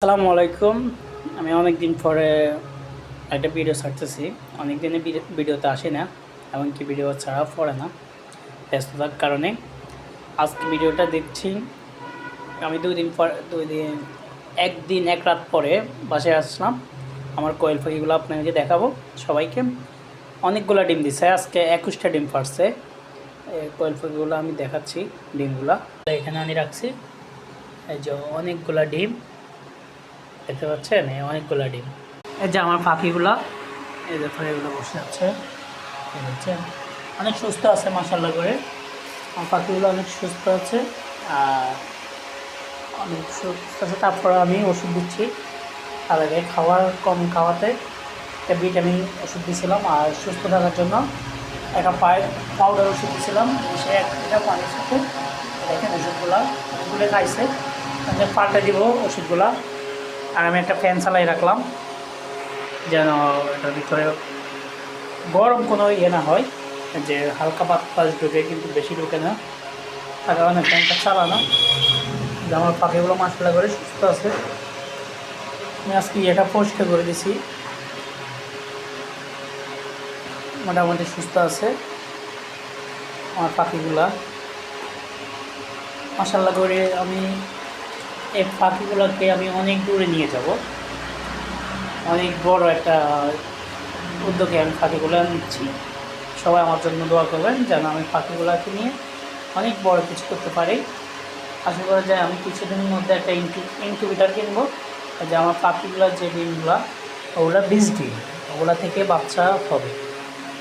আসসালামু আলাইকুম। আমি অনেক দিন পরে একটা ভিডিও ছাড়তেছি। অনেক দিনে ভিডিওতে আসি না, এমনকি ভিডিও ছাড়া পড়ে না ব্যস্ততার কারণে। আজকে ভিডিওটা দিচ্ছি। আমি একদিন এক রাত পরে বাসায় আসলাম। আমার কোয়েল পাখিগুলো আপনাকে দেখাবো সবাইকে। অনেকগুলো ডিম দিছে, আজকে 21টা ডিম পারছে। কোয়েল পাখিগুলো আমি দেখাচ্ছি ডিমগুলা। এখানে আমি রাখছি, এই যে অনেকগুলা ডিম দেখতে পাচ্ছেন, এই অনেকগুলা ডিম। এই যে আমার পাখিগুলা, এই যে এগুলো বসে আছে, ঠিক আছে, অনেক সুস্থ আছে মাশাআল্লাহ করে। আমার পাখিগুলো অনেক সুস্থ আছে আর অনেক সুস্থ আছে। তারপরে আমি ওষুধ দিচ্ছি, তার আগে খাওয়ার কম খাওয়াতে একটা ভিটামিন ওষুধ দিয়েছিলাম, আর সুস্থ থাকার জন্য একটা পাউডার ওষুধ দিয়েছিলাম। সে একটা পানির সাথে দেখেন ওষুধগুলা গুলে খাইছে, আমি পাল্টে দিব ওষুধগুলা। আর আমি একটা ফ্যান চালাই রাখলাম যেন এটার ভিতরে গরম কোনো না হয়, যে হালকা বাতাস ঢুকে কিন্তু বেশি ঢুকে না, তার কারণে ফ্যানটা চালানো। যে আমার পাখিগুলো মাশাআল্লাহ করে সুস্থ আছে। আমি আজকে এটা পরিষ্কার করে দিছি, মোটামুটি সুস্থ আছে আমার পাখিগুলা মাশাআল্লাহ করে। আমি এই পাখিগুলোকে আমি অনেক দূরে নিয়ে যাব, অনেক বড় একটা উদ্যোগে আমি পাখিগুলো নিচ্ছি। সবাই আমার জন্য দোয়া করবেন যেন আমি পাখিগুলোকে নিয়ে অনেক বড় কিছু করতে পারি। আশা করা যায় আমি কিছুদিনের মধ্যে একটা ইনকিউবেটার কিনবো, যে আমার পাখিগুলোর যে ডিমগুলো ওগুলো বীজ ডিম, ওগুলো থেকে বাচ্চা হবে।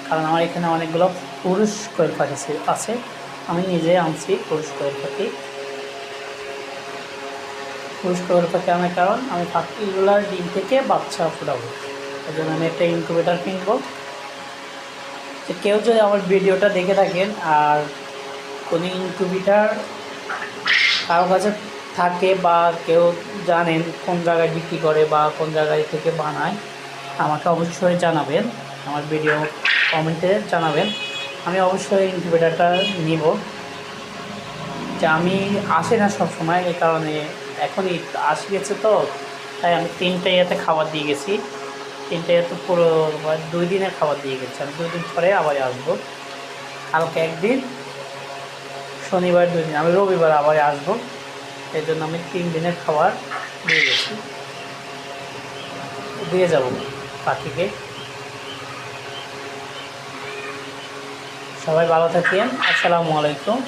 কারণ আমার এখানে অনেকগুলো পুরুষ কোয়েল পাখি আছে, আমি নিজে আনছি পুরুষ কোয়েল পাখি। পুরুষ কোয়েল পাখি আনার কারণ আমি পাখিগুলোর ডিম থেকে বাচ্চা ফোটাবো, এই জন্য আমি একটা ইনকিউবেটার কিনবো। তো কেউ যদি আমার ভিডিওটা দেখে থাকেন আর কোনো ইনকিউবেটার কারো কাছে থাকে বা কেউ জানেন কোন জায়গায় বিক্রি করে বা কোন জায়গায় থেকে বানায়, আমাকে অবশ্যই জানাবেন, আমার ভিডিও কমেন্টে জানাবেন। আমি অবশ্যই ইনকিউবেটারটা নিব। যে আমি আসি না সবসময়, এই কারণে এখনই আসি গেছে, তো তাই আমি 3টে ইয়েতে খাবার দিয়ে গেছি। 3টে ইয়েতে পুরো 2 দিনের খাবার দিয়ে গেছি। আমি 2 দিন পরে আবার আসবো, কালকে একদিন, শনিবার 2 দিন, আমি রবিবার আবার আসবো। এই জন্য আমি 3 দিনের খাবার দিয়ে গেছি, দিয়ে যাব পাখিকে। সবাই ভালো থাকেন, আসসালামু আলাইকুম।